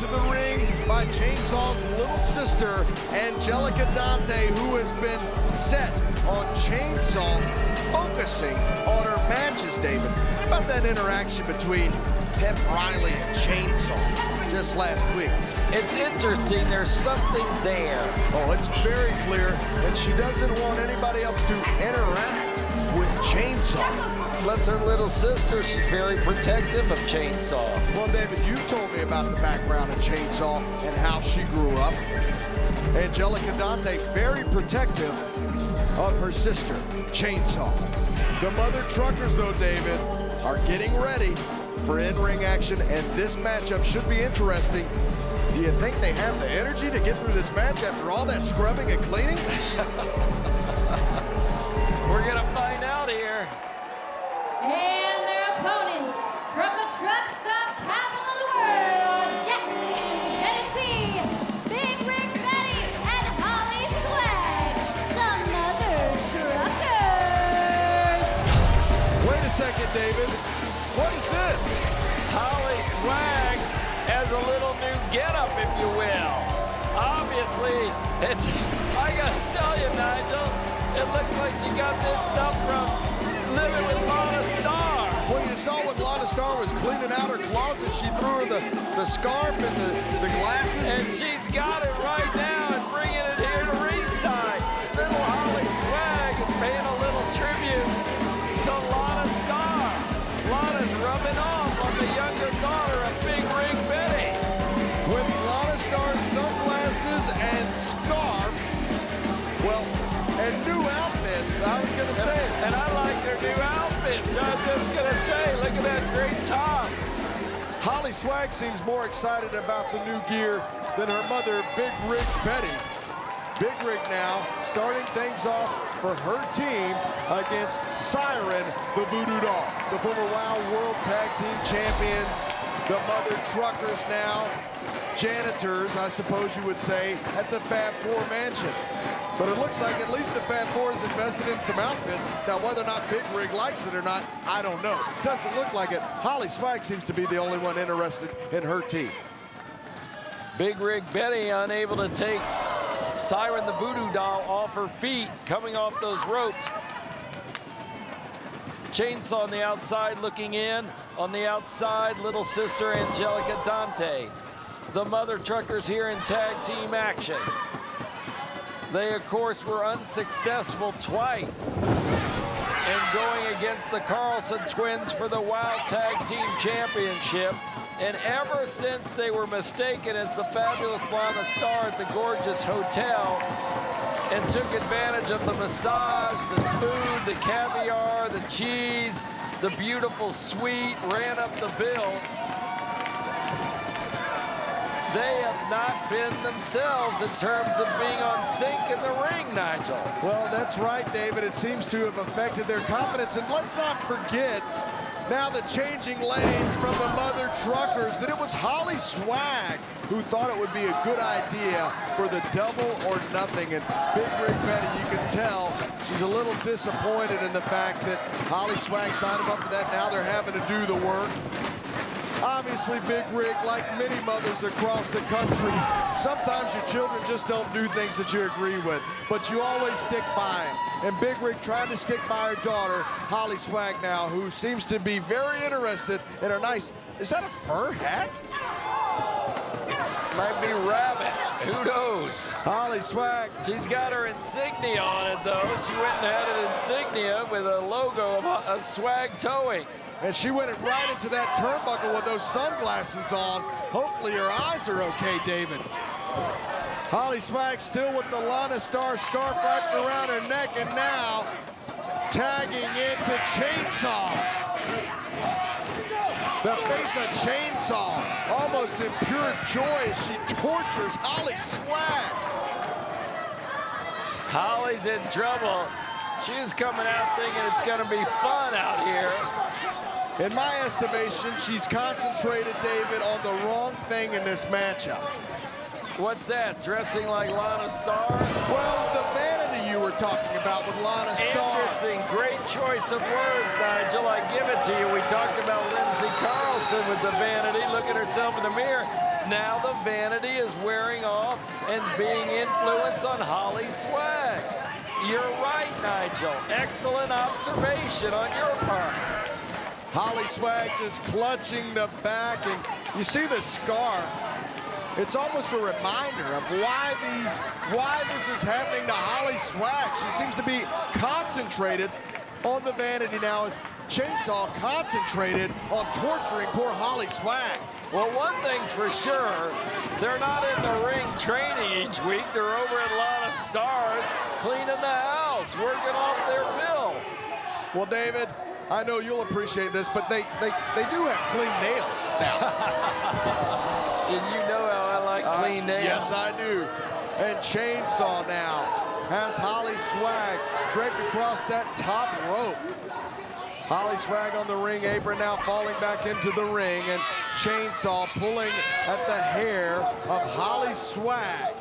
into the ring by Chainsaw's little sister, Angelica, who has been set on Chainsaw, focusing on her matches, David. How about that interaction between Pep Riley and Chainsaw just last week? It's interesting, there's something there. Oh, it's very clear, and she doesn't want anybody else to interact with Chainsaw. That's her little sister. She's very protective of Chainsaw. Well, David, you told me about the background of Chainsaw and how she grew up. Angelica, very protective of her sister, Chainsaw. The mother truckers, though, David, are getting ready for in-ring action, and this matchup should be interesting. Do you think they have the energy to get through this match after all that scrubbing and cleaning? We're gonna find out here. And their opponents from the truck stop capital of the world, Jackson, Tennessee, Big Rig Betty and Holly Swag, the Mother Truckers. Wait a second, David. What is this? Holly Swag has a little new getup, if you will. Obviously, I gotta tell you, Nigel, it looks like she got this stuff from Living with Lana Star. Well, you saw when Lana Star was cleaning out her closet, she threw her the scarf and the glasses. And she's got it right now and bringing it here to ringside. Little Holly Swag is paying a little tribute to Lana Star. Lana's rubbing off on the younger daughter of Big Rig Betty. With Lana Star's sunglasses and scarf, well, and new outfits, I was gonna say. And I like their new outfits. I was just gonna say, look at that great top. Holly Swag seems more excited about the new gear than her mother, Big Rig Betty. Big Rig now starting things off for her team against Siren, the Voodoo Doll. The former WOW World Tag Team Champions, the Mother Truckers now, janitors, I suppose you would say, at the Fab Four Mansion. But it looks like at least the Fab Four is invested in some outfits. Now, whether or not Big Rig likes it or not, I don't know. Doesn't look like it. Holly Swag seems to be the only one interested in her team. Big Rig Betty unable to take Siren the Voodoo Doll off her feet, coming off those ropes. Chainsaw on the outside looking in. On the outside, little sister Angelica Dante. The Mother Truckers here in tag team action. They, of course, were unsuccessful twice in going against the Carlson twins for the WOW Tag Team Championship. And ever since they were mistaken as the fabulous Lana Star at the gorgeous hotel and took advantage of the massage, the food, the caviar, the cheese, the beautiful suite, ran up the bill, they have not been themselves in terms of being on sync in the ring, Nigel. Well, that's right, David. It seems to have affected their confidence. And let's not forget, now the changing lanes from the Mother Truckers, that it was Holly Swag who thought it would be a good idea for the double or nothing. And Big Rig Betty, you can tell she's a little disappointed in the fact that Holly Swag signed them up for that. Now they're having to do the work. Obviously, Big Rig, like many mothers across the country, sometimes your children just don't do things that you agree with, but you always stick by them. And Big Rig trying to stick by her daughter, Holly Swag now, who seems to be very interested in her nice, is that a fur hat? Might be rabbit, who knows? Holly Swag. She's got her insignia on it, though. She went and had an insignia with a logo of Swag Towing. And she went right into that turnbuckle with those sunglasses on. Hopefully her eyes are okay, David. Holly Swag still with the Lana Star scarf wrapped around her neck, and now tagging into Chainsaw. The face of Chainsaw, almost in pure joy as she tortures Holly Swag. Holly's in trouble. She's coming out thinking it's gonna be fun out here. In my estimation, she's concentrated, David, on the wrong thing in this matchup. What's that, dressing like Lana Star? Well, the vanity you were talking about with Lana Star. Interesting, great choice of words, Nigel. I give it to you. We talked about Lindsay Carlson with the vanity. Look at herself in the mirror. Now the vanity is wearing off and being influenced on Holly's swag. You're right, Nigel. Excellent observation on your part. Holly Swag just clutching the back, and you see the scarf. It's almost a reminder of why this is happening to Holly Swag. She seems to be concentrated on the vanity now as Chainsaw concentrated on torturing poor Holly Swag. Well, one thing's for sure, they're not in the ring training each week. They're over at Lana Stars cleaning the house, working off their bill. Well, David, I know you'll appreciate this, but they do have clean nails now. And you know how I like clean nails. Yes, I do. And Chainsaw now has Holly Swag draped across that top rope. Holly Swag on the ring apron now falling back into the ring, and Chainsaw pulling at the hair of Holly Swag.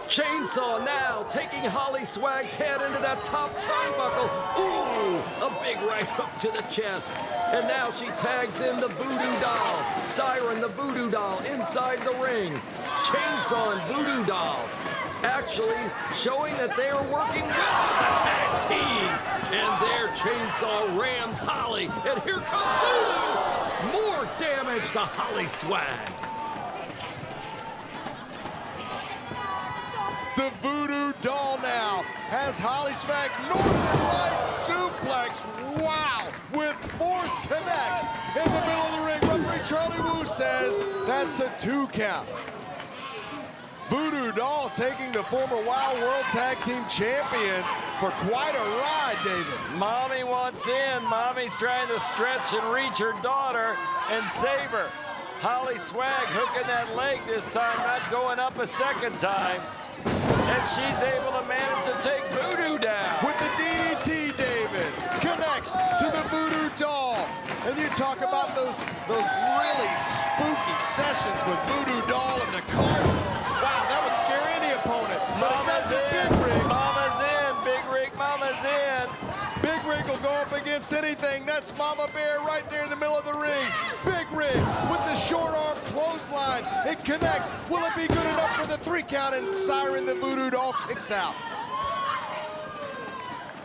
Chainsaw now taking Holly Swag's head into that top turnbuckle. Ooh, a big right hook to the chest. And now she tags in the Voodoo Doll. Siren, the Voodoo Doll, inside the ring. Chainsaw and Voodoo Doll actually showing that they are working well as a tag team. And there Chainsaw rams Holly. And here comes Voodoo. More damage to Holly Swag. The Voodoo Doll now has Holly Swag Northern Light suplex. Wow, with force connects in the middle of the ring. Referee Charlie Wu says that's a 2 count. Voodoo Doll taking the former WOW World Tag Team Champions for quite a ride, David. Mommy wants in. Mommy's trying to stretch and reach her daughter and save her. Holly Swag hooking that leg this time, not going up a second time. And she's able to manage to take Voodoo down. With the DDT, David connects to the Voodoo Doll. And you talk about those really spooky sessions with Voodoo Doll in the cart. Wow, that would scare any opponent. But Mama's it in. doesn't, Big Rig. Mama's in. Big Rig, Mama's in. Big Rig will go up against anything. That's Mama Bear right there in the middle of the ring. Big Rig with the short arm clothesline. It connects. Will it be good enough for the 3 count? And Siren the Voodoo Doll kicks out.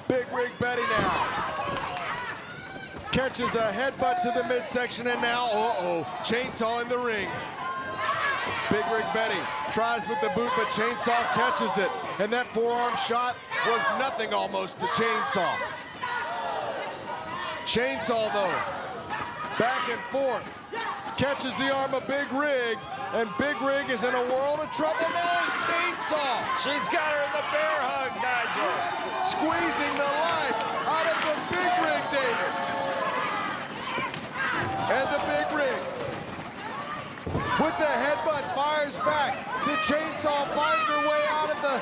Big Rig Betty now catches a headbutt to the midsection, and now, Chainsaw in the ring. Big Rig Betty tries with the boot, but Chainsaw catches it. And that forearm shot was nothing almost to Chainsaw. Chainsaw, though, back and forth, catches the arm of Big Rig, and Big Rig is in a world of trouble now as Chainsaw. She's got her in the bear hug, Nigel. Squeezing the life out of the Big Rig, David. And the Big Rig, with the headbutt, fires back to Chainsaw, finds her way out of the...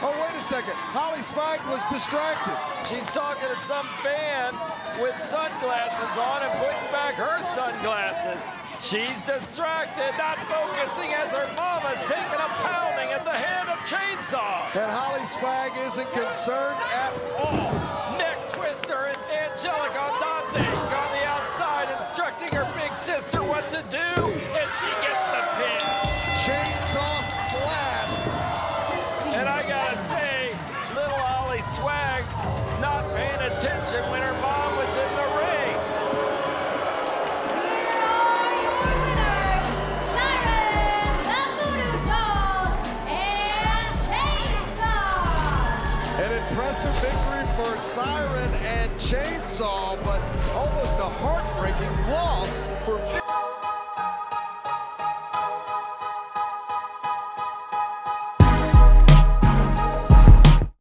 Oh, wait a second. Holly Swag was distracted. She's talking to some fan with sunglasses on and putting back her sunglasses. She's distracted, not focusing as her mama's taking a pounding at the hand of Chainsaw. And Holly Swag isn't concerned at all. Neck twister, and Angelica Dante on the outside instructing her big sister what to do, and she gets the pin. Chainsaw splash. And I gotta say, little Holly Swag not paying attention when her mom was in the ring. Here are your winners, Siren, the Voodoo Doll, and Chainsaw. An impressive victory for Siren and Chainsaw, but almost a heartbreaking loss for Big